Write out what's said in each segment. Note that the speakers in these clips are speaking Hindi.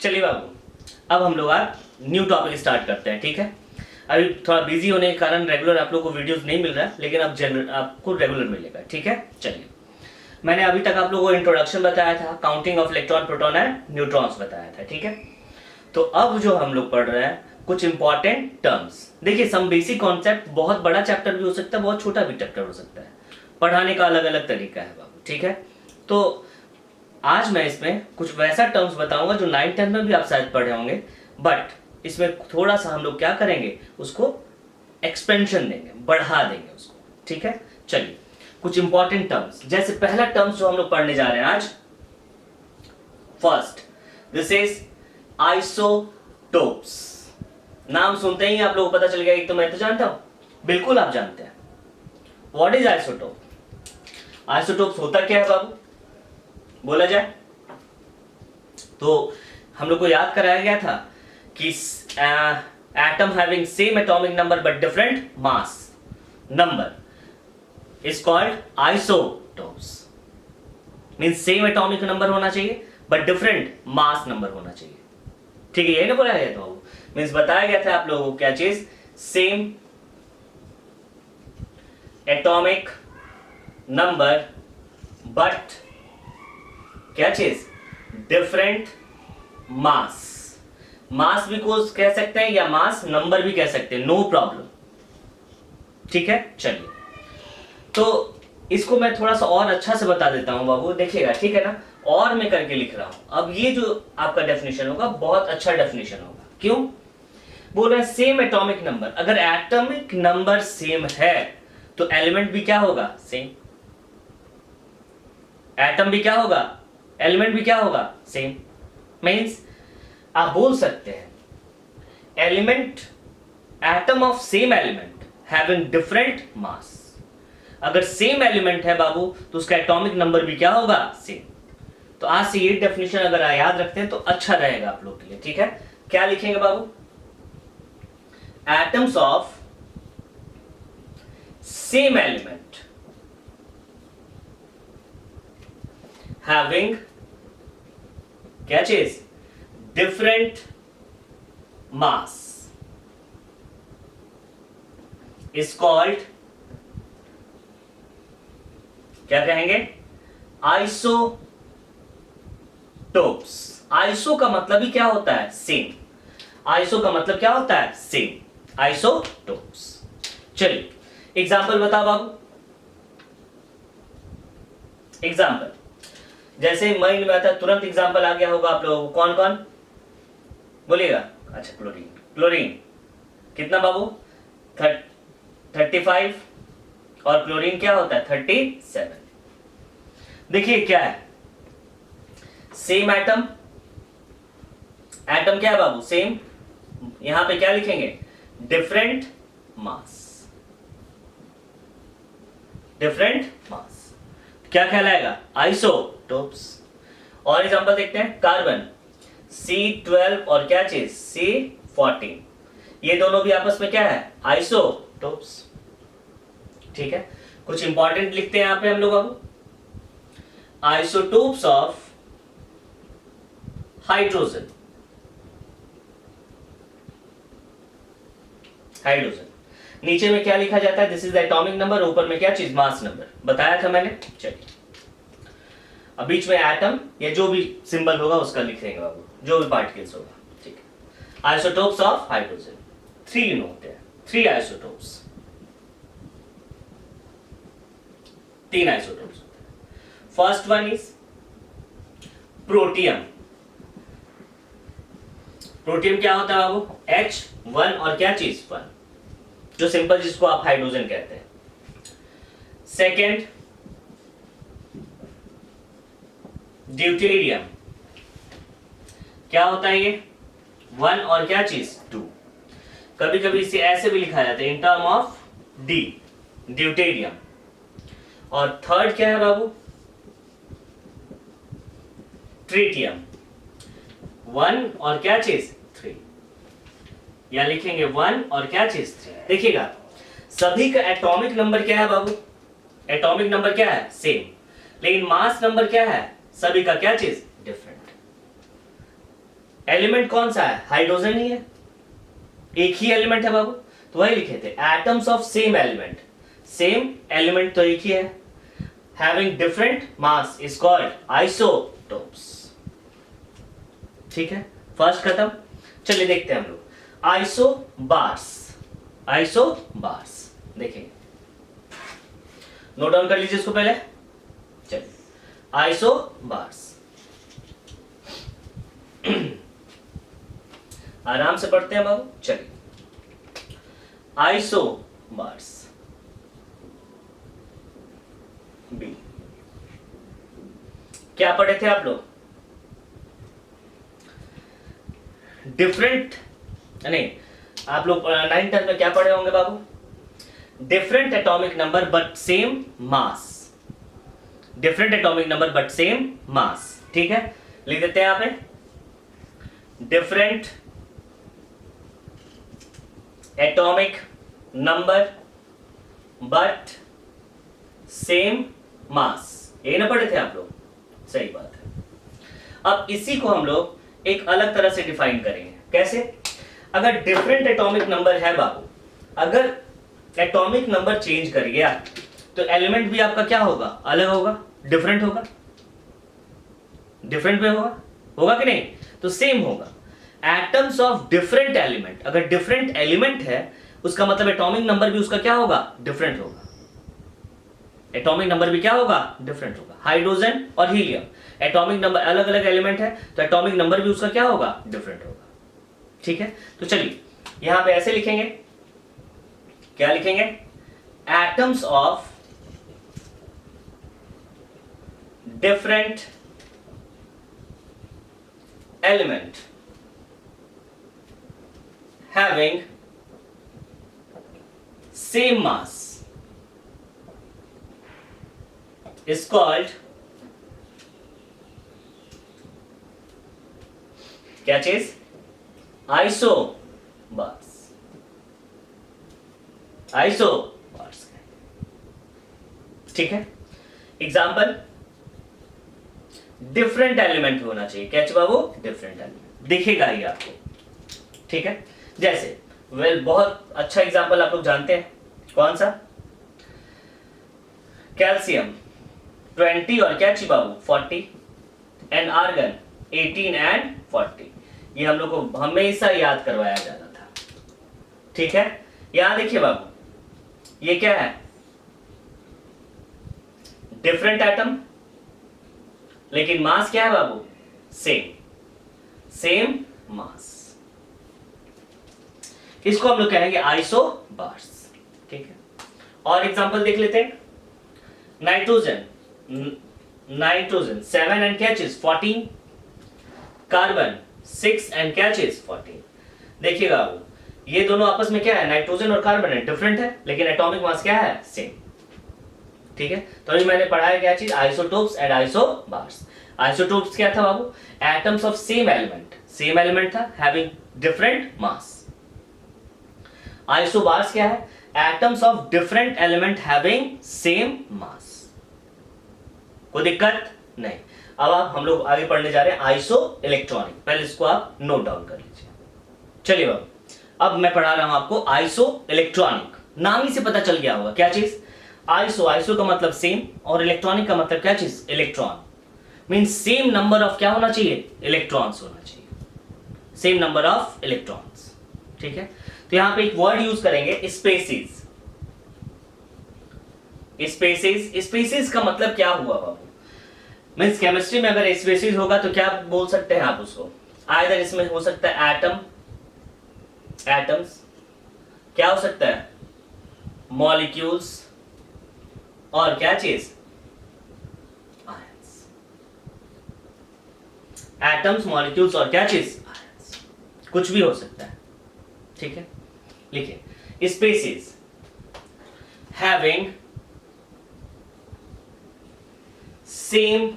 चलिए बाबू, अब हम लोग आज न्यू टॉपिक स्टार्ट करते हैं। ठीक है, अभी थोड़ा बिजी होने के कारण रेगुलर आप लोग को वीडियोस नहीं मिल रहा है, लेकिन अब आपको रेगुलर मिलेगा। ठीक है, चलिए, मैंने अभी तक आप लोगों को इंट्रोडक्शन बताया था, counting of electron, proton and neutrons बताया था। ठीक है, तो अब जो हम लोग पढ़ रहे हैं कुछ इंपॉर्टेंट टर्म्स। देखिए, सम बेसिक कॉन्सेप्ट, बहुत बड़ा चैप्टर भी हो सकता है, बहुत छोटा भी चैप्टर हो सकता है, पढ़ाने का अलग अलग तरीका है बाबू। ठीक है, तो आज मैं इसमें कुछ वैसा टर्म्स बताऊंगा जो 9th-10th में भी आप शायद पढ़े होंगे, बट इसमें थोड़ा सा हम लोग क्या करेंगे, उसको एक्सपेंशन देंगे, बढ़ा देंगे उसको। ठीक है, चलिए, कुछ इंपॉर्टेंट टर्म्स। जैसे पहला टर्म्स जो हम लोग पढ़ने जा रहे हैं आज, फर्स्ट, दिस इज आइसोटोप्स। नाम सुनते ही आप लोगों को पता चल गया, एक तो मैं तो जानता हूं, बिल्कुल आप जानते हैं। What is isotope? आइसोटोप्स होता क्या है बाबू, बोला जाए तो हम लोग को याद कराया गया था कि atom having same atomic number but different mass number is called isotopes. Means same atomic number होना चाहिए बट डिफरेंट मास नंबर होना चाहिए। ठीक है, यही ना बोला गया था, मींस बताया गया था आप लोगों को क्या चीज, सेम एटॉमिक नंबर बट क्या चीज, डिफरेंट मास। मास भी को कह सकते हैं या मास नंबर भी कह सकते हैं, नो प्रॉब्लम। ठीक है, चलिए, तो इसको मैं थोड़ा सा और अच्छा से बता देता हूं बाबू, देखिएगा। ठीक है ना, और मैं करके लिख रहा हूं। अब ये जो आपका डेफिनेशन होगा बहुत अच्छा डेफिनेशन होगा। क्यों बोल रहे हैं? सेम एटॉमिक नंबर, अगर एटॉमिक नंबर सेम है तो एलिमेंट भी क्या होगा, सेम। एटम भी क्या होगा, एलिमेंट भी क्या होगा, सेम। मीन्स आप बोल सकते हैं element, atom of same element having different मास। अगर सेम एलिमेंट है बाबू तो उसका एटॉमिक नंबर भी क्या होगा, सेम। तो आज से ये डेफिनेशन अगर आप याद रखते हैं तो अच्छा रहेगा आप लोग के लिए। ठीक है, क्या लिखेंगे बाबू, atoms of same element having क्या चीज, डिफरेंट मास इज कॉल्ड, क्या कहेंगे, आइसोटोप्स। आइसो का मतलब ही क्या होता है, सेम। आइसो का मतलब क्या होता है, सेम, आइसोटोप्स। चलिए, एग्जाम्पल बताओ बाबू। एग्जाम्पल जैसे माइंड में आता है तुरंत एग्जाम्पल आ गया होगा आप लोगों को, कौन कौन बोलिएगा? अच्छा, क्लोरीन। क्लोरीन कितना बाबू, 35, और क्लोरीन क्या होता है, 37। देखिए क्या है, सेम एटम, एटम क्या है बाबू, सेम। यहां पे क्या लिखेंगे, डिफरेंट मास, डिफरेंट मास, क्या कहलाएगा, आइसोटोप्स। और एग्जांपल देखते हैं, कार्बन C12 और क्या चीज, C14, ये दोनों भी आपस में क्या है, आइसोटोप्स। ठीक है, कुछ इंपॉर्टेंट लिखते हैं यहां पे हम लोग अब, आइसोटोप्स ऑफ हाइड्रोजन। हाइड्रोजन नीचे में क्या लिखा जाता है, this is the atomic number, ऊपर में क्या चीज, मास नंबर, बताया था मैंने। चलिए, अब बीच में एटम या जो भी सिंबल होगा उसका लिख देंगे बाबू, जो भी पार्टिकल्स होगा। ठीक है, आइसोटोप्स ऑफ हाइड्रोजन 3 होते हैं, 3 आइसोटोप्स, 3 आइसोटोप्स होते हैं। First one is protium. Protium क्या होता है बाबू, H1 और क्या चीज, 1, जो सिंपल जिसको आप हाइड्रोजन कहते हैं। सेकेंड, ड्यूटेरियम, क्या होता है ये, 1 और क्या चीज, 2। कभी कभी इसे ऐसे भी लिखा जाता है in term of D, deuterium. और थर्ड क्या है बाबू, ट्रिटियम, 1 और क्या चीज, 3, या लिखेंगे 1 और क्या चीज, 3। देखिएगा, सभी का एटॉमिक नंबर क्या है बाबू, एटॉमिक नंबर क्या है, सेम, लेकिन मास नंबर क्या है, सभी का क्या चीज, डिफरेंट। एलिमेंट कौन सा है? हाइड्रोजन ही है, एक ही एलिमेंट है बाबू, तो वही लिखे थे atoms of same element, same element तो एक ही है, having different mass is called isotopes. ठीक है, फर्स्ट खत्म। चलिए देखते हैं हम लोग आइसोबार्स। आइसोबार्स देखिए, नोट डाउन कर लीजिए इसको पहले। चलिए आइसोबार्स आराम से पढ़ते हैं बाबू। चलिए आइसोबार्स बी, क्या पढ़े थे आप लोग? डिफरेंट, नहीं आप लोग 9th में क्या पढ़े होंगे बाबू? Different atomic number but same mass, different atomic number but same mass. ठीक है, लिख देते हैं यहां पे different atomic number but same mass, ये ना पढ़े थे आप लोग? सही बात है। अब इसी को हम लोग एक अलग तरह से डिफाइन करेंगे। कैसे? अगर डिफरेंट एटॉमिक नंबर है बाबू, अगर एटॉमिक नंबर चेंज कर गया तो एलिमेंट भी आपका क्या होगा? अलग होगा, डिफरेंट होगा, डिफरेंट में होगा, होगा कि नहीं? तो सेम होगा। एटम्स ऑफ डिफरेंट एलिमेंट, अगर डिफरेंट एलिमेंट है उसका मतलब एटॉमिक नंबर भी उसका क्या होगा? डिफरेंट होगा। एटॉमिक नंबर भी क्या होगा? डिफरेंट होगा। हाइड्रोजन और हीलियम एटॉमिक नंबर अलग अलग एलिमेंट है तो एटॉमिक नंबर भी उसका क्या होगा? डिफरेंट होगा। ठीक है, तो चलिए यहां पे ऐसे लिखेंगे, क्या लिखेंगे? Atoms of different element having same mass is called क्या चीज? आइसोबार्स। आइसोबार्स, ठीक है। एग्जाम्पल, डिफरेंट एलिमेंट होना चाहिए। क्या चाहिए बाबू? डिफरेंट एलिमेंट दिखेगा ही आपको। ठीक है, जैसे बहुत अच्छा एग्जाम्पल आप लोग जानते हैं, कौन सा? कैल्शियम 20 और क्या चाहिए बाबू? 40 एंड आर्गन 18 एंड 40। ये हम लोग को हमेशा याद करवाया जाता था। ठीक है, यहां देखिए बाबू, ये क्या है? डिफरेंट एटम, लेकिन मास क्या है बाबू? Same, same mass. इसको हम लोग कहेंगे आइसोबार्स। ठीक है, और एग्जांपल देख लेते हैं। नाइट्रोजन, नाइट्रोजन 7 एंड क्या चीज? 14। कार्बन 6 एंड क्या चीज? 14। देखिएगा बाबू, ये दोनों आपस में क्या है? नाइट्रोजन और कार्बन है, डिफरेंट है, लेकिन एटॉमिक मास क्या है? सेम। ठीक है, तो अभी मैंने पढ़ा है क्या चीज? Isotopes and isobars. आइसोटोप्स क्या था बाबू? Atoms of same element, same element था, हैविंग डिफरेंट मास। आइसोबार्स क्या है? Atoms of different element having same mass. कोई दिक्कत नहीं। अब आप हम लोग आगे पढ़ने जा रहे हैं आइसो इलेक्ट्रॉनिक। पहले इसको आप नोट डाउन कर लीजिए। चलिए बाबू, अब मैं पढ़ा रहा हूं आपको आइसो इलेक्ट्रॉनिक। नाम ही से पता चल गया होगा क्या चीज? आइसो, आइसो का मतलब सेम और इलेक्ट्रॉनिक का मतलब क्या चीज? Electron. Mean same number of क्या होना चाहिए? इलेक्ट्रॉन्स होना चाहिए, सेम नंबर ऑफ इलेक्ट्रॉन्स। ठीक है, तो यहां पे एक वर्ड यूज करेंगे, स्पेसीज। स्पेसीज, स्पेसीज का मतलब क्या हुआ बाबू? मीन्स केमिस्ट्री में अगर स्पेसीज होगा तो क्या बोल सकते हैं आप उसको? आइदर इसमें हो सकता है एटम, एटम्स, क्या हो सकता है? मॉलिक्यूल्स, और क्या चीज? आयंस। एटम्स, मॉलिक्यूल्स और क्या चीज? आयंस। कुछ भी हो सकता है। ठीक है, लिखिए species having same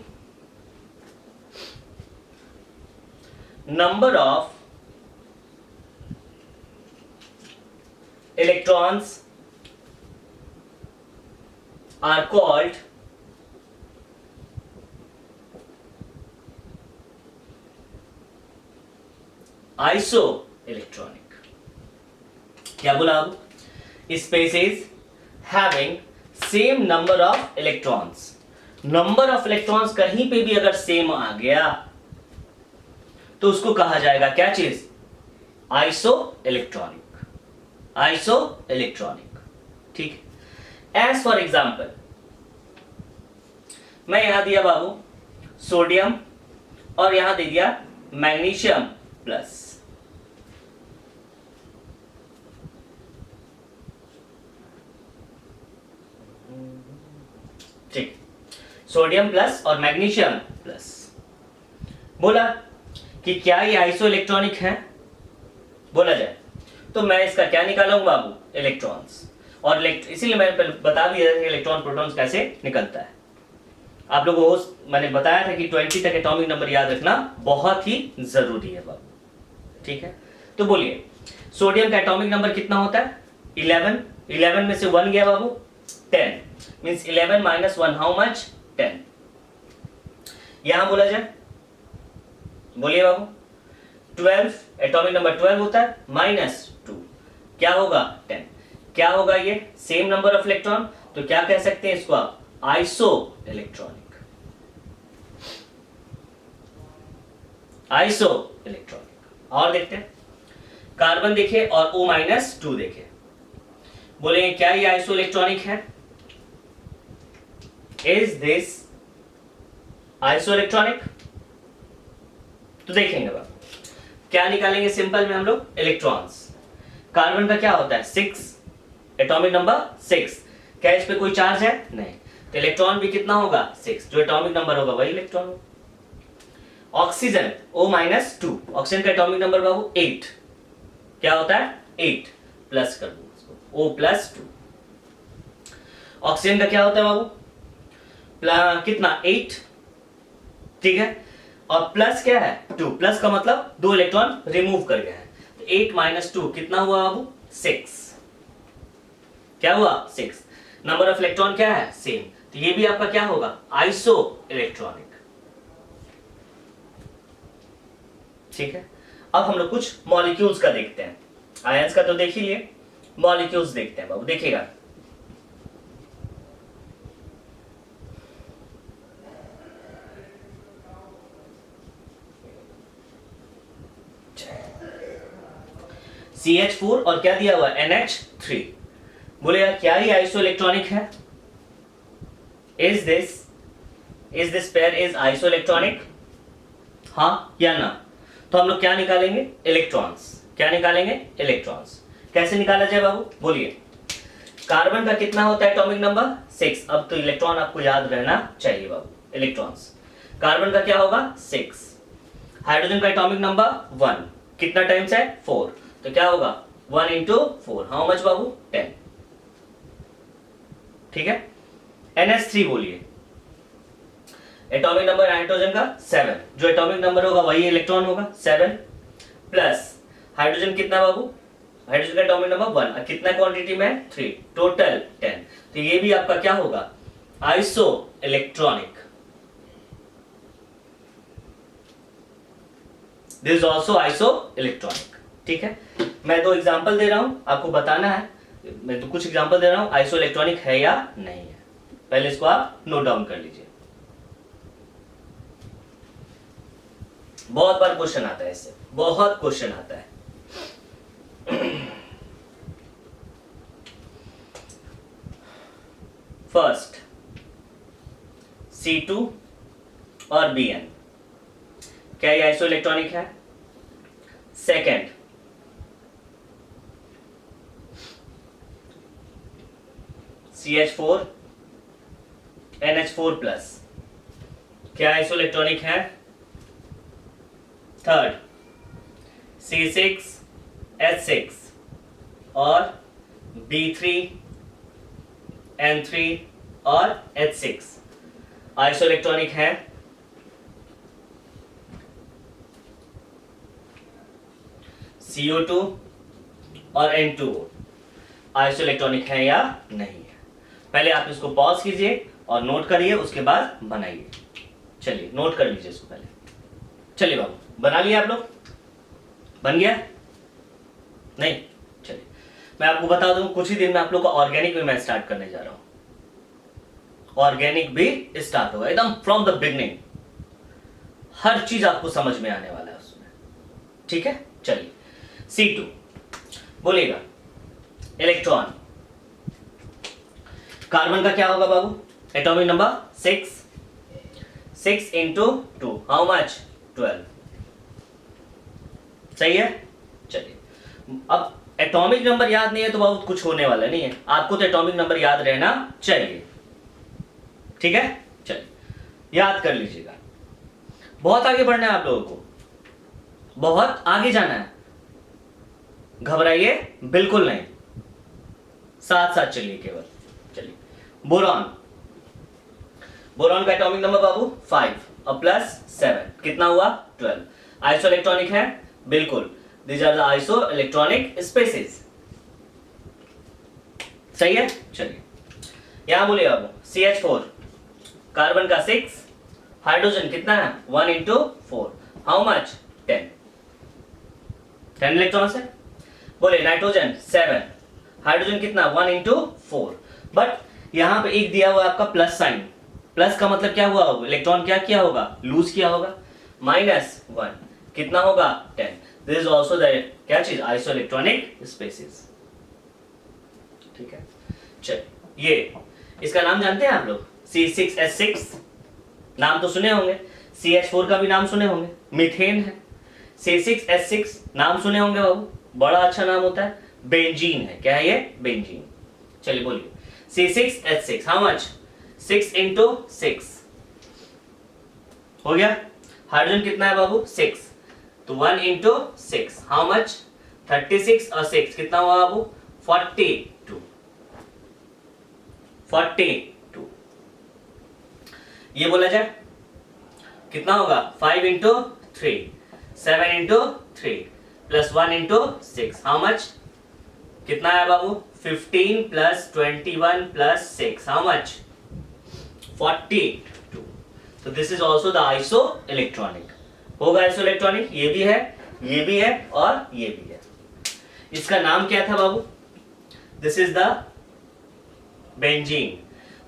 number of electrons are called iso electronic. क्या बोला अब? Species having same number of electrons. Number of electrons कहीं पे भी अगर सेम आ गया तो उसको कहा जाएगा क्या चीज? Iso electronic. आइसो इलेक्ट्रॉनिक, ठीक है। एज फॉर एग्जाम्पल मैं यहां दिया बाबू सोडियम और यहां दे दिया मैग्नीशियम प्लस। ठीक, सोडियम प्लस और मैग्नीशियम प्लस। बोला कि क्या ये आइसो इलेक्ट्रॉनिक है? बोला जाए तो मैं इसका क्या निकालूंगा बाबू? इलेक्ट्रॉन्स। और इसीलिए मैंने बता भी दिया कि इलेक्ट्रॉन प्रोटॉन्स कैसे निकलता है। आप लोगों को मैंने बताया था कि 20 तक एटॉमिक नंबर याद रखना बहुत ही जरूरी है बाबू, ठीक है। तो बोलिए सोडियम का एटॉमिक नंबर कितना होता है? 11। 11 में से 1 गया बाबू 10, मींस 11 माइनस 1 हाउ मच? 10। यहां बोला जाए, बोलिए बाबू 12 एटॉमिक नंबर 12 होता है माइनस 2 क्या होगा? 10। क्या होगा ये? सेम नंबर ऑफ इलेक्ट्रॉन, तो क्या कह सकते हैं इसको आप? Iso electronic. Iso electronic. और देखते हैं कार्बन देखे और O-2 देखे, बोलेंगे क्या ये आइसो इलेक्ट्रॉनिक है? Is this iso electronic? तो देखेंगे बाबू क्या निकालेंगे सिंपल में हम लोग? इलेक्ट्रॉन्स। कार्बन का क्या होता है? 6 एटॉमिक नंबर 6। क्या इस पे कोई चार्ज है? नहीं, तो इलेक्ट्रॉन भी कितना होगा? 6। जो एटॉमिक नंबर होगा वही इलेक्ट्रॉन होगा। ऑक्सीजन O-2, ऑक्सीजन का एटॉमिक नंबर बाबू 8। क्या होता है? 8 प्लस कर दो उसको O+2। ऑक्सीजन का क्या होता है बाबू? कितना? 8, ठीक है। और प्लस क्या है? 2। प्लस का मतलब 2 इलेक्ट्रॉन रिमूव कर गया है, तो 8 माइनस 2 कितना हुआ बाबू? 6। क्या हुआ? 6। नंबर ऑफ इलेक्ट्रॉन क्या है? सेम, तो ये भी आपका क्या होगा? आइसो इलेक्ट्रॉनिक, ठीक है। अब हम लोग कुछ मॉलिक्यूल्स का देखते हैं। आयंस का तो देख ही लिए, मॉलिक्यूल्स देखते हैं बाबू। देखिएगा CH4 और क्या दिया हुआ? NH3। बोले यार क्या ये आइसो इलेक्ट्रॉनिक है? Is this pair is iso electronic? हाँ या ना? तो हम लोग क्या निकालेंगे? इलेक्ट्रॉन्स। क्या निकालेंगे? इलेक्ट्रॉन्स। कैसे निकाला जाए बाबू? बोलिए कार्बन का कितना होता है एटॉमिक नंबर? 6। अब तो इलेक्ट्रॉन आपको याद रहना चाहिए बाबू। इलेक्ट्रॉन्स, कार्बन का क्या होगा? 6। हाइड्रोजन का एटॉमिक नंबर 1, कितना टाइम्स है? 4, तो क्या होगा? 1 इंटू 4 हाउ मच बाबू? 10, ठीक है। NH3 बोलिए एटॉमिक नंबर हाइड्रोजन का 7, जो एटॉमिक नंबर होगा वही इलेक्ट्रॉन होगा 7, प्लस हाइड्रोजन कितना बाबू? हाइड्रोजन का एटॉमिक नंबर 1, कितना क्वांटिटी में? 3, टोटल 10, तो ये भी आपका क्या होगा? Iso electronic. This is also iso electronic, ठीक है। मैं 2 एग्जांपल दे रहा हूं, आपको बताना है। मैं तो कुछ एग्जांपल दे रहा हूं, आइसो इलेक्ट्रॉनिक है या नहीं है। पहले इसको आप नोट डाउन कर लीजिए, बहुत बार क्वेश्चन आता है इससे, बहुत क्वेश्चन आता है। फर्स्ट C2 और Bn, क्या ये आइसो इलेक्ट्रॉनिक है? सेकेंड CH4 NH4 प्लस, क्या आइसो इलेक्ट्रॉनिक है? थर्ड C6 H6 और B3 N3 और H6 आइसो इलेक्ट्रॉनिक है? CO2 और N2 आइसो इलेक्ट्रॉनिक है या नहीं है? पहले आप इसको पॉज कीजिए और नोट करिए, उसके बाद बनाइए। चलिए नोट कर लीजिए इसको पहले। चलिए बाबू बना लिया आप लोग? बन गया? नहीं? चलिए मैं आपको बता दूं, कुछ ही दिन में आप लोग का ऑर्गेनिक भी मैं स्टार्ट करने जा रहा हूं। ऑर्गेनिक भी स्टार्ट होगा एकदम फ्रॉम द बिगनिंग, हर चीज आपको समझ में आने वाला है उसमें, ठीक है? चलिए C2 बोलिएगा, इलेक्ट्रॉन। कार्बन का क्या होगा बाबू? Atomic number 6, 6 into 2 how much? 12। सही है? चलिए अब एटॉमिक नंबर याद नहीं है तो बाबू कुछ होने वाला नहीं है, आपको तो एटॉमिक नंबर याद रहना चाहिए, ठीक है? चलिए याद कर लीजिएगा। बहुत आगे बढ़ना है आप लोगों को, बहुत आगे जाना है, घबराइए बिल्कुल नहीं, साथ साथ चलिए केवल। चलिए बोरॉन, बोरॉन का एटॉमिक नंबर बाबू 5 और प्लस 7 कितना हुआ? 12। आइसो इलेक्ट्रॉनिक है? बिल्कुल, these are the isoelectronic species. सही है? चलिए यहां बोलिए बाबू CH4, कार्बन का 6, हाइड्रोजन कितना है? 1 into 4 हाउ मच? 10, 10 इलेक्ट्रॉन्स है। बोले नाइट्रोजन 7, हाइड्रोजन कितना? 1 into 4। बट यहां पे एक दिया हुआ आपका प्लस साइन, प्लस का मतलब क्या हुआ होगा? इलेक्ट्रॉन क्या किया होगा? लूज किया होगा। -1 कितना होगा? 10। दिस इज ऑल्सो द क्या चीज? आइसो इलेक्ट्रॉनिक स्पेसिस, ठीक है? चलिए ये इसका नाम जानते हैं आप लोग? C6H6 नाम तो सुने होंगे, CH4 का भी नाम सुने होंगे, मीथेन है। C6H6 नाम सुने होंगे बाबू, बड़ा अच्छा नाम होता है, बेंजीन है। क्या है ये? बेंजीन। चलिए बोलिए C6H6 हाउ मच? 6 into 6 हो गया। हाइड्रोजन कितना है बाबू? 6, तो 1 into 6 हाउ मच? 36 और 6 कितना हुआ बाबू? 42, 42। ये बोला जाए कितना होगा? 5 into 3, 7 into 3 plus 1 into 6 how much? कितना है बाबू? 15 प्लस 21 प्लस 6 हाउ मच? 42। तो this is also the iso electronic. होगा आइसो इलेक्ट्रॉनिक, ये भी है, ये भी है और ये भी है। इसका नाम क्या था बाबू? This is the benzene.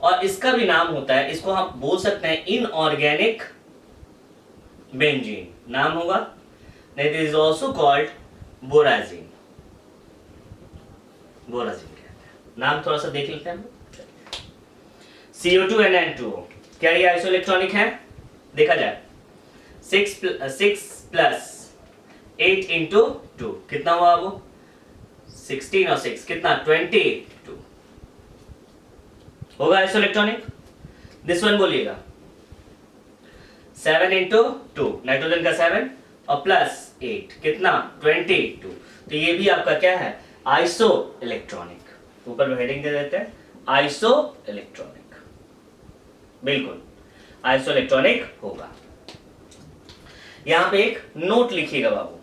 और इसका भी नाम होता है, इसको हम बोल सकते हैं इनऑर्गेनिक बेंजीन नाम होगा, नहीं दिस इज ऑल्सो कॉल्ड बोराजीन। बोराजीन कहते हैं, नाम थोड़ा सा देख लेते हैं हम। CO2 and N2 क्या ये आइसो इलेक्ट्रॉनिक है? देखा जाए 6 प्लस 8 into 2 कितना हुआ वो? 16 और 6 कितना? 22 होगा आइसो इलेक्ट्रॉनिक। दिस वन बोलिएगा 7 into 2 नाइट्रोजन का 7 और प्लस 8 कितना? 22। तो ये भी आपका क्या है? Iso electronic. ऊपर हेडिंग दे देते हैं आइसो इलेक्ट्रॉनिक, बिल्कुल आइसो इलेक्ट्रॉनिक होगा। यहां पे एक नोट लिखिएगा बाबू,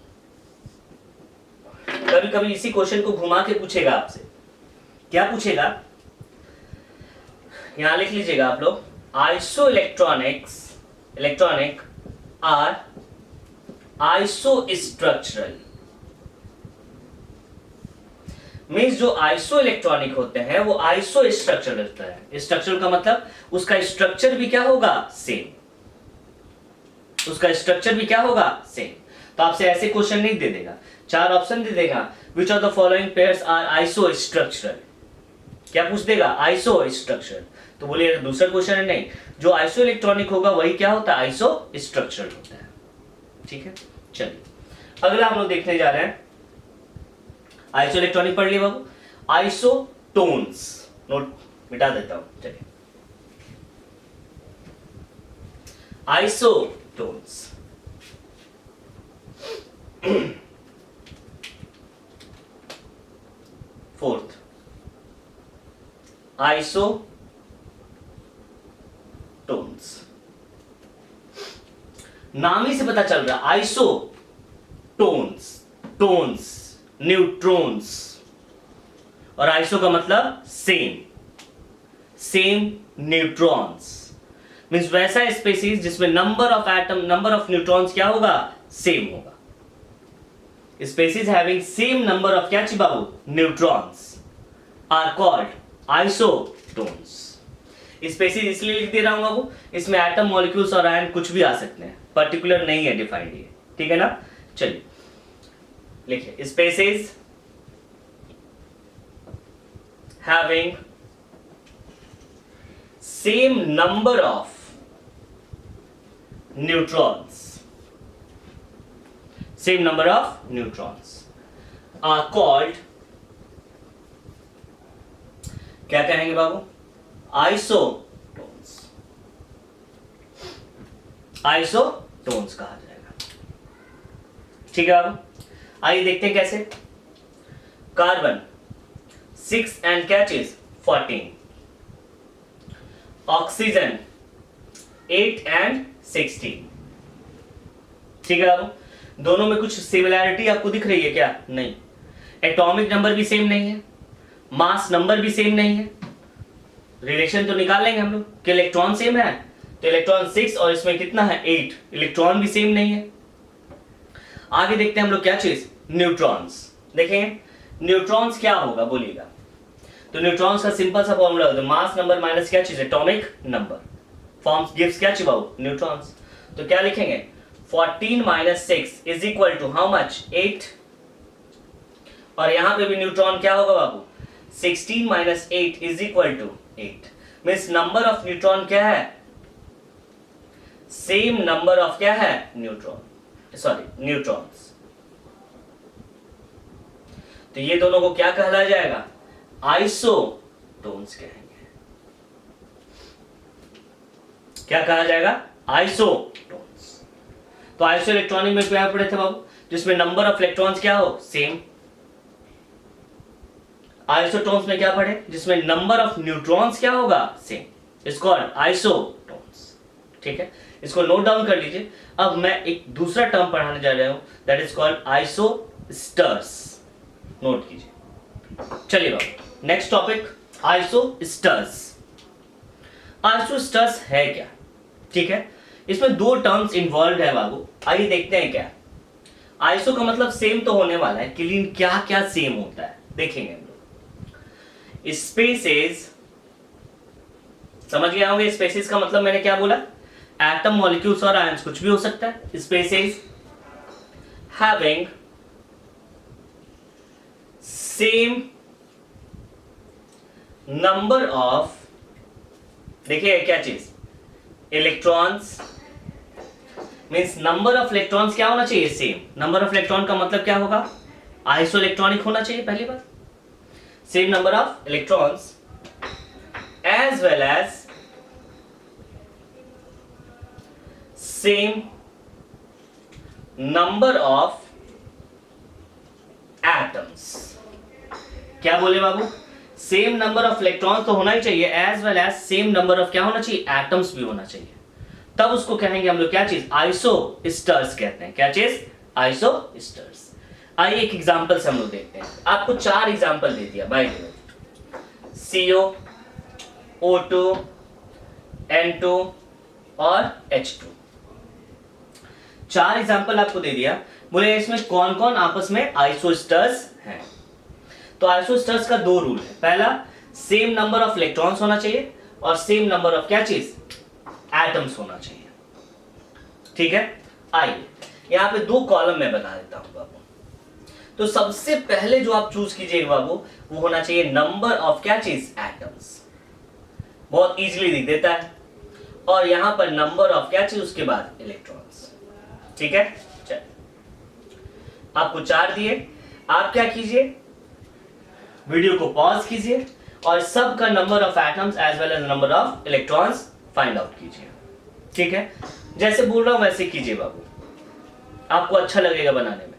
कभी कभी इसी क्वेश्चन को घुमा के पूछेगा आपसे। क्या पूछेगा? यहां लिख लीजिएगा आप लोग, isoelectronic are isostructural. Means जो आइसो इलेक्ट्रॉनिक होते हैं वो आइसो स्ट्रक्चरल होता है। स्ट्रक्चरल का मतलब उसका स्ट्रक्चर भी क्या होगा? सेम। उसका स्ट्रक्चर भी क्या होगा? सेम। तो आपसे ऐसे क्वेश्चन नहीं दे देगा, 4 ऑप्शन दे देगा, which of the following pairs are isostructural. क्या पूछ देगा? Isostructural. तो बोलिए दूसरा क्वेश्चन है नहीं, जो आइसो इलेक्ट्रॉनिक होगा वही क्या होता है? आइसो स्ट्रक्चरल होता है, ठीक है? चलिए अगला हम लोग देखने जा रहे हैं, आइसो इलेक्ट्रॉनिक पढ़ लिए बाबू। आइसोटोन्स, नोट मिटा देता हूं, चलिए आइसोटोन्स। फोर्थ आइसोटोन्स, नाम ही से पता चल रहा है आइसोटोन्स, टोन्स न्यूट्रॉन्स, और आइसो का मतलब सेम, सेम न्यूट्रॉन्स। मींस वैसा स्पीसीज जिसमें number of atom, number of neutrons क्या होगा? सेम होगा। Species having same number of क्या चाहिए बाबू neutrons are called isotones. Species इसलिए लिख दे रहा हूं बाबू, इसमें एटम मॉलिक्यूल्स और आयन कुछ भी आ सकते हैं, पर्टिकुलर नहीं है डिफाइंड ये, ठीक है ना। चलिए लिखिए species having same number of neutrons, same number of neutrons are called, क्या कहेंगे बाबू, आइसोटोन्स। आइसोटोन्स कहा जाएगा, ठीक है बाबू। आइए देखते हैं कैसे। कार्बन 6 एंड क्या चीज 14, ऑक्सीजन 8 एंड 16, ठीक है बाबू। दोनों में कुछ सिमिलैरिटी आपको दिख रही है क्या? नहीं। एटॉमिक नंबर भी सेम नहीं है, मास नंबर भी सेम नहीं है। रिलेशन तो निकाल लेंगे हम लोग कि इलेक्ट्रॉन सेम है, तो इलेक्ट्रॉन 6 और इसमें कितना है 8, इलेक्ट्रॉन भी सेम नहीं है। आगे देखते हैं हम लोग क्या चीज न्यूट्रॉन्स। देखें न्यूट्रॉन्स क्या होगा बोलिएगा, तो न्यूट्रॉन्स का सिंपल सा फॉर्मूला होता है मास नंबर माइनस क्या चीज एटॉमिक नंबर, फॉर्म्स गिव्स क्या चीज बाबू न्यूट्रॉन्स। तो क्या लिखेंगे 14 minus 6 is equal to how much 8, और यहां पे भी न्यूट्रॉन क्या होगा बाबू 16 minus 8 is equal to 8, means number of neutron क्या है सेम नंबर ऑफ क्या है न्यूट्रॉन, सॉरी न्यूट्रॉन्स। तो ये दोनों को क्या कहलाया जाएगा आइसोटोन्स कहेंगे। क्या कहा जाएगा आइसोटोन्स। तो आइसो इलेक्ट्रॉनिक में क्या पढ़े थे बाबू, जिसमें नंबर ऑफ इलेक्ट्रॉन्स क्या हो सेम। आइसोटोन्स में क्या पढ़े, जिसमें नंबर ऑफ न्यूट्रॉन्स क्या होगा सेम, इज कॉल्ड आइसोटोन्स, ठीक है। इसको नोट डाउन कर लीजिए। अब मैं एक दूसरा टर्म पढ़ाने जा रहा हूं दैट इज कॉल्ड आइसोस्टर्स, नोट कीजिए। चलिए बाबू नेक्स्ट टॉपिक आइसोस्टर्स। आइसोस्टर्स है क्या, ठीक है। इसमें दो टर्म्स इन्वॉल्व है बाबू, आइए देखते हैं क्या। आइसो का मतलब सेम तो होने वाला है, लेकिन क्या क्या सेम होता है देखेंगे हम लोग। स्पेसीज समझ गए होंगे, स्पेसीज का मतलब मैंने क्या बोला, एटम मॉलिक्यूल्स और आयंस कुछ भी हो सकता है। Species having same number of, देखिए क्या चीज electrons, means number of electrons क्या होना चाहिए सेम। नंबर ऑफ इलेक्ट्रॉन का मतलब क्या होगा आइसो इलेक्ट्रॉनिक होना चाहिए पहली बात, same number of electrons as well as same number of atoms. क्या बोले बाबू, सेम नंबर ऑफ इलेक्ट्रॉन्स तो होना ही चाहिए, as well as same number of क्या होना चाहिए एटम्स भी होना चाहिए। तब उसको कहेंगे हम लोग क्या चीज आइसोस्टर्स कहते हैं। क्या चीज आइसोस्टर्स। आइए एक एग्जांपल से हम लोग देखते हैं। आपको 4 एग्जांपल दे दिया by the way, CO, O2, N2 और H2। 4 एग्जांपल आपको दे दिया, बोले इसमें कौन कौन आपस में आइसोस्टर्स हैं। तो आइसोस्टर्स का 2 रूल है। पहला सेम नंबर ऑफ इलेक्ट्रॉन्स होना चाहिए और सेम नंबर ऑफ क्या चीज एटम्स होना चाहिए, ठीक है। आइए यहां पे 2 कॉलम में बना देता हूं बाबू। तो सबसे पहले जो आप चूज कीजिएगा बाबू वो होना चाहिए नंबर ऑफ क्या चीज एटम्स, बहुत इजीली दिख देता है। और यहां पर नंबर ऑफ क्या चीज उसके बाद इलेक्ट्रॉन्स, ठीक है। चल आपको 4 दिए, आप क्या कीजिए वीडियो को पॉज कीजिए और सबका number of atoms as well as number of electrons find out कीजिए, ठीक है। जैसे बोल रहा हूं वैसे कीजिए बाबू, आपको अच्छा लगेगा बनाने में,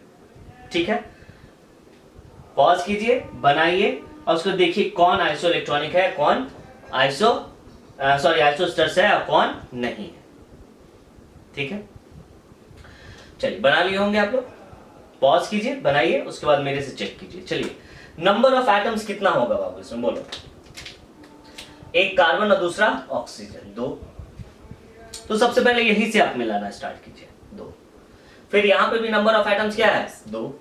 ठीक है। पॉज कीजिए, बनाइए और उसको देखिए कौन आइसो इलेक्ट्रॉनिक है, कौन आइसोस्टर्स है और कौन नहीं है, ठीक है। चलिए बना लिए होंगे आप लोग, पॉज कीजिए, बनाइए, उसके बाद मेरे से चेक कीजिए। चलिए नंबर ऑफ एटम्स कितना होगा बाबू इसमें बोलो। एक कार्बन और दूसरा ऑक्सीजन 2। तो सबसे पहले यहीं से आप मिलाना स्टार्ट कीजिए 2। फिर यहां पे भी नंबर ऑफ एटम्स क्या है 2।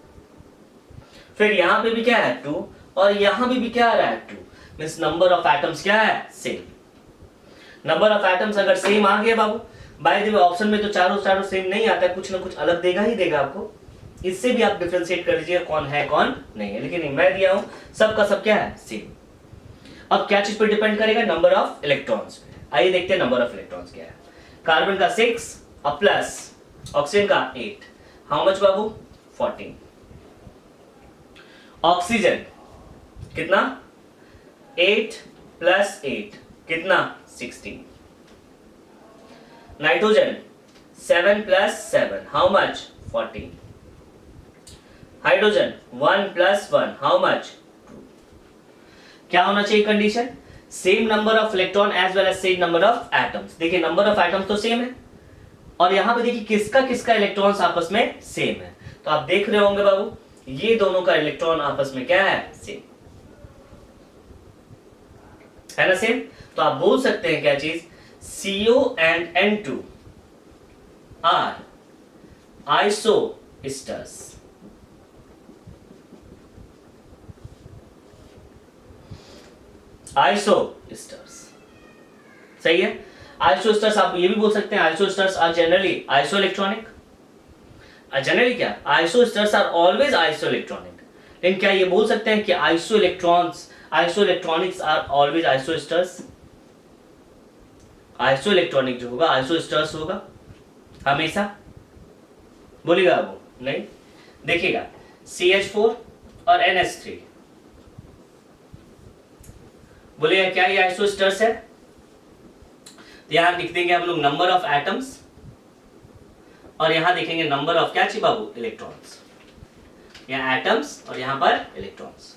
फिर यहाँ पे भी क्या है 2 और यहाँ पे भी क्या आ रहा है 2, मींस नंबर ऑफ एटम्स क्या है सेम। नंबर ऑफ एटम्स अगर सेम आ गया बाबू, बाय द वे ऑप्शन में तो चारों सेम नहीं आता, कुछ ना कुछ अलग देगा ही देगा आपको, इससे भी आप डिफरेंशिएट कर लीजिए कौन है कौन नहीं है। लेकिन मैं दिया हूं सबका सब क्या है सेम। अब क्या चीज पर डिपेंड करेगा, नंबर ऑफ इलेक्ट्रॉन्स पे। आइए देखते हैं नंबर ऑफ इलेक्ट्रॉन्स क्या है। कार्बन का 6 और प्लस ऑक्सीजन का 8, हाउ मच बाबू 14। ऑक्सीजन कितना 8 प्लस 8 कितना 16। Nitrogen 7 plus 7 how much 14। Hydrogen 1 plus 1 how much 2। क्या होना चाहिए condition, same number of electron as well as same number of atoms. देखिए नंबर ऑफ एटम्स तो सेम है और यहां पे देखिए किसका किसका इलेक्ट्रॉन्स आपस में सेम है। तो आप देख रहे होंगे बाबू ये दोनों का इलेक्ट्रॉन आपस में क्या है सेम है ना, सेम। तो आप बोल सकते हैं क्या चीज, CO and N2 are isosters। आइसोस्टर्स सही है। आइसोस्टर्स आप ये भी बोल सकते हैं isosteres are generally isoelectronic. Generally क्या, isosteres are always isoelectronic. लेकिन क्या ये बोल सकते हैं कि isoelectronics are always isosteres. Isoelectronic जो होगा आइसोस्टर्स होगा हमेशा, बोलिएगा वो नहीं। देखिएगा CH4 और NH3, बोलिएगा क्या ये आइसोस्टर्स है। तो यहां लिख देंगे हम लोग नंबर ऑफ एटम्स और यहां देखेंगे नंबर ऑफ क्या चाहिए बाबू इलेक्ट्रॉन्स। यहाँ एटम्स और यहां पर इलेक्ट्रॉन्स।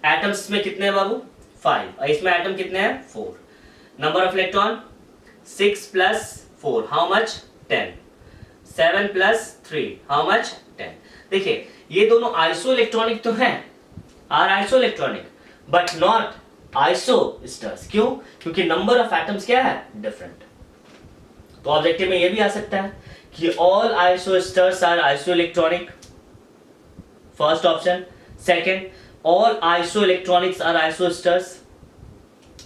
एटम्स में कितने हैं बाबू 5 और इसमें एटम कितने हैं 4। Number of electron 6 plus 4 how much 10। 7 plus 3 how much 10। देखिए ये दोनों आइसो इलेक्ट्रॉनिक तो हैं, are isoelectronic but not isosteres. क्यों, क्योंकि नंबर ऑफ एटम्स क्या है डिफरेंट। तो ऑब्जेक्टिव में ये भी आ सकता है कि all isosteres are isoelectronic, first option. Second all isoelectronics are isosteres.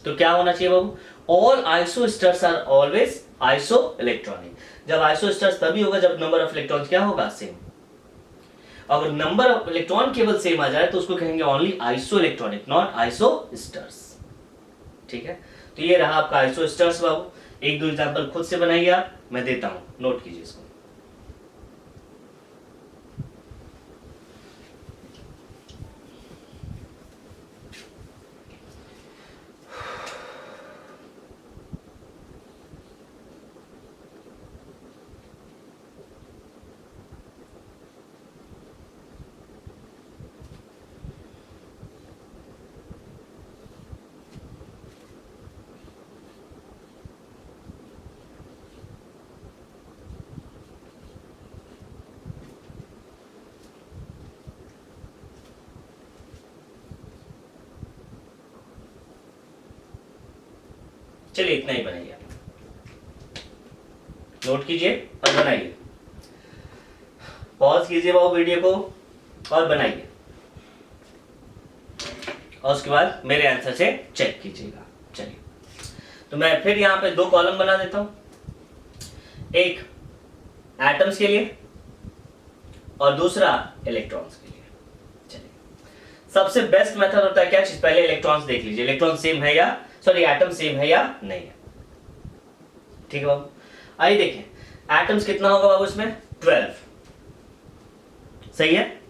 तो क्या होना चाहिए बाबू, all isosteres are always isoelectronic. जब आइसोस्टर्स तभी होगा जब नंबर ऑफ इलेक्ट्रॉन्स क्या होगा सेम। अगर नंबर ऑफ इलेक्ट्रॉन केवल सेम आ जाए तो उसको कहेंगे ओनली आइसो इलेक्ट्रॉनिक नॉट आइसोस्टर्स। ठीक है, तो ये रहा आपका आइसोस्टर्स बाबू। एक दो एग्जांपल खुद से बनाइए आप, मैं देता हूं, नोट कीजिए इसको। चलिए इतना ही बनाइए, नोट कीजिए और बनाइए। पॉज कीजिए बाबू वीडियो को और बनाइए और उसके बाद मेरे आंसर से चेक कीजिएगा। चलिए तो मैं फिर यहां पे दो कॉलम बना देता हूं, एक एटम्स के लिए और दूसरा इलेक्ट्रॉन्स के लिए। चलिए सबसे बेस्ट मेथड होता है क्या चीज, पहले इलेक्ट्रॉन्स देख लीजिए, इलेक्ट्रॉन सेम है या सॉरी एटम सेम है या नहीं है। ठीक है बाबू, आइए देखें एटम्स कितना होगा बाबू इसमें 12, सही है।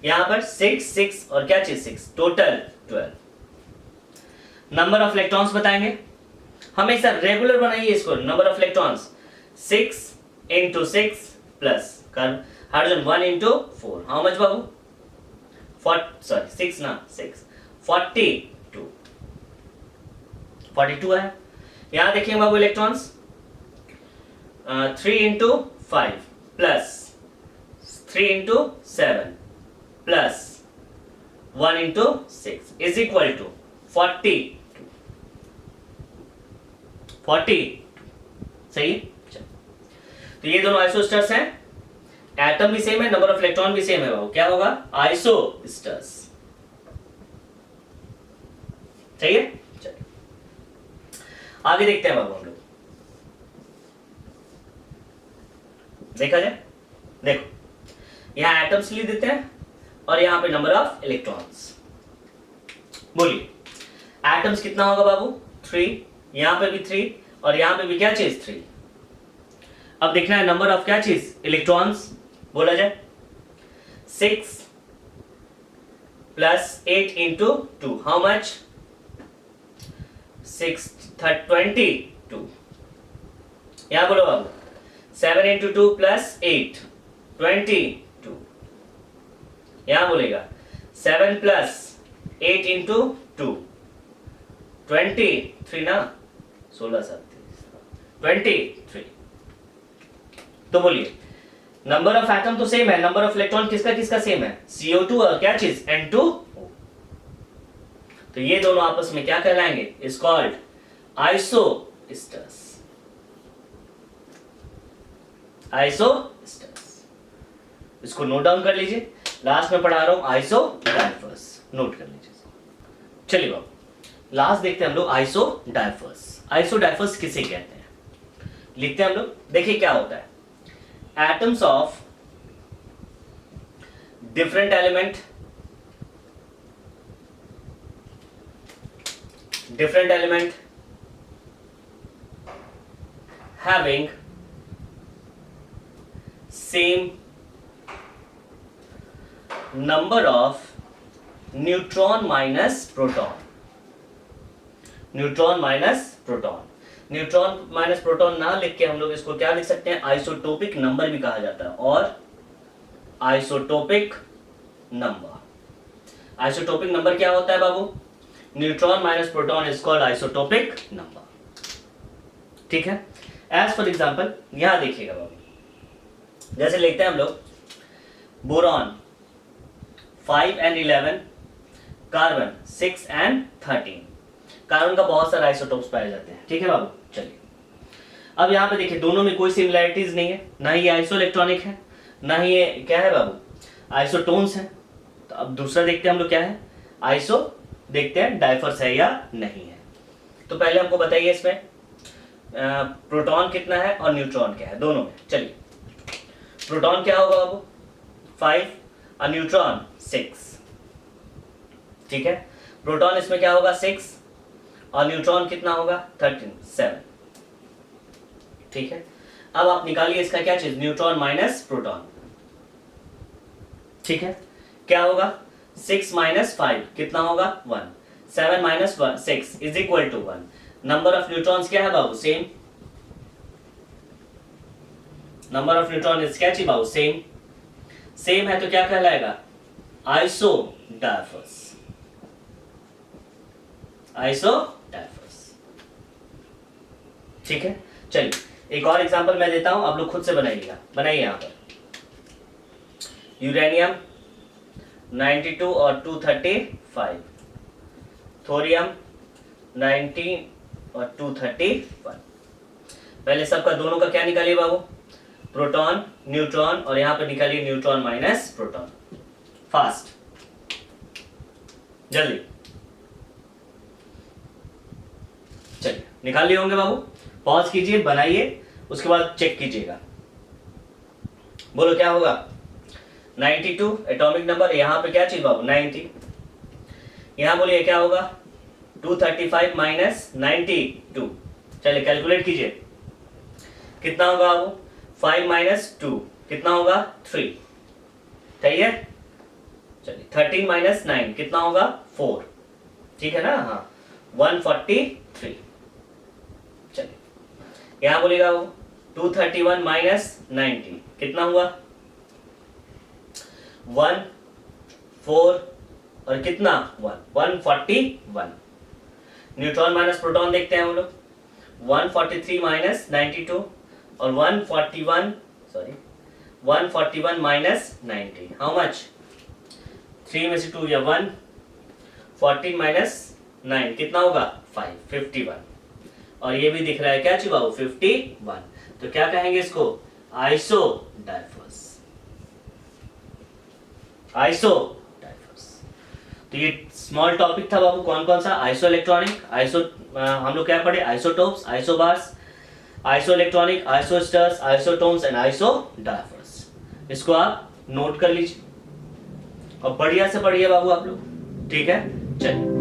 यहां पर 6 और क्या चीज 6, टोटल 12। नंबर ऑफ इलेक्ट्रॉन्स बताएंगे, हमेशा रेगुलर बनाइए इसको। Number of electrons 6 × 6 plus hydrogen 1 × 4 how much बाबू 6 42 है। यहां देखिए बाबू electrons 3 × 5 plus 3 × 7 plus 1 × 6 is equal to 40। सही। तो ये दोनों आइसोस्टर्स हैं, एटम भी सेम है, नंबर ऑफ इलेक्ट्रॉन भी सेम है बाबू, क्या होगा? आइसोस्टर्स। सही है, चलिए आगे देखते हैं बाबू हम लोग। देखा जाए, देखो यहां एटम्स लिख देते हैं और यहां पे नंबर ऑफ इलेक्ट्रॉन्स। बोलिए एटम्स कितना होगा बाबू? 3, यहां पे भी 3 और यहां पे भी क्या चीज? 3। अब देखना है नंबर ऑफ क्या चीज? इलेक्ट्रॉन्स। बोला जाए 6 प्लस 8 इंटू 2, हाउ मच? 6 22। यहां बोलो बाबू 7 इंटू 2 प्लस 8 22। यहां बोलेगा 7 प्लस 8 इंटू 2 23 ना, 16 7 23। तो बोलिए नंबर ऑफ एटम तो सेम है, नंबर ऑफ इलेक्ट्रॉन किसका किसका सेम है? CO2 और क्या चीज? N2। तो ये दोनों आपस में क्या कहलाएंगे? Is called आइसोस्टर्स। आइसोस्टर्स, इसको नोट डाउन कर लीजिए, लास्ट में पढ़ा रहा हूं आइसोडाइफर्स, नोट कर लीजिए। चलिए बाबू लास्ट देखते हैं हम लोग आइसोडाइफर्स। आइसोडाइफर्स किसे कहते हैं? लिखते हैं हम लोग, देखिए क्या होता है। atoms of different element having same number of neutron minus proton। Neutron minus proton, neutron minus proton ना लिख के हम लोग इसको क्या लिख सकते हैं? आइसोटोपिक नंबर भी कहा जाता है, और आइसोटोपिक नंबर। आइसोटोपिक नंबर क्या होता है बाबू? Neutron minus proton is called isotopic number. ठीक है, एज फॉर एग्जांपल यहां देखिएगा बाबू, जैसे लिखते हैं हम लोग boron 5 and 11, carbon 6 and 13। Carbon का बहुत सारे आइसोटोप्स पाए जाते हैं। ठीक है बाबू, चलिए अब यहाँ पे देखिए दोनों में कोई सिमिलैरिटीज नहीं है, ना ही ये आइसो इलेक्ट्रॉनिक है, ना ही ये क्या है बाबू? आइसोटोन्स है। तो अब दूसरा देखते हैं हम लोग क्या है? आइसो देखते हैं डाइफर्स है या नहीं है। तो पहले हमको बताइए इसमें प्रोटॉन कितना है और न्यूट्रॉन क्या है दोनों में। चलिए प्रोटॉन क्या होगा बाबू? 5 और न्यूट्रॉन 6। ठीक है, प्रोटॉन इसमें क्या होगा? 6 और न्यूट्रॉन कितना होगा? 13 7। ठीक है, अब आप निकालिए इसका क्या चीज? Neutron minus proton. ठीक है, क्या होगा? 6 माइनस 5 कितना होगा? 1। 7 minus 6 is equal to 1। Number of neutrons क्या है बाबू? Same. Number of neutron is क्या चीज बाबू? सेम। सेम है तो क्या कहलाएगा? आइसोडाइफर्स। आइसोडाइफर्स। ठीक है, चलिए एक और एग्जांपल मैं देता हूं, आप लोग खुद से बनाइएगा। बनाइए यहां पर यूरेनियम 92 और 235, थोरियम 19 और 231। पहले सबका दोनों का क्या निकालिए बाबू? प्रोटॉन न्यूट्रॉन, और यहां पर निकालिए न्यूट्रॉन माइनस प्रोटॉन। फास्ट, जल्दी चलिए निकाल लिए होंगे बाबू। पॉज कीजिए, बनाइए, उसके बाद चेक कीजिएगा। बोलो क्या होगा? 92 एटॉमिक नंबर, यहां पे क्या चीज बाबू? 90। यहां बोलिए क्या होगा? 235 माइनस 92। चलिए कैलकुलेट कीजिए, कितना होगा बाबू? 5 माइनस 2 कितना होगा? 3। सही है, चलिए 13 माइनस 9 कितना होगा? 4। ठीक है ना? हाँ 143। चलिए यहां बोलेगा वो 231 माइनस 90 कितना हुआ? 1 4 और कितना? 141। न्यूट्रॉन माइनस प्रोटॉन देखते हैं हम लोग। 143 माइनस 92 और 141 माइनस 90 हाउ मच? 3 में से 2 या 1। 14 माइनस 9 कितना होगा? 5 51। और ये भी दिख रहा है क्या चीज बाबू? 51। तो क्या कहेंगे इसको? आइसोडाइफर्स। आइसो डाइफर्स। तो ये स्मॉल टॉपिक था बाबू, कौन कौन सा, आइसो इलेक्ट्रॉनिक, आइसो हम लोग क्या पढ़े, isotopes, isobars, isoelectronic, isosteres, isotones and isodiaphers. इसको आप नोट कर लीजिए और बढ़िया से पढ़िए बाबू आप लोग, ठीक है। चलिए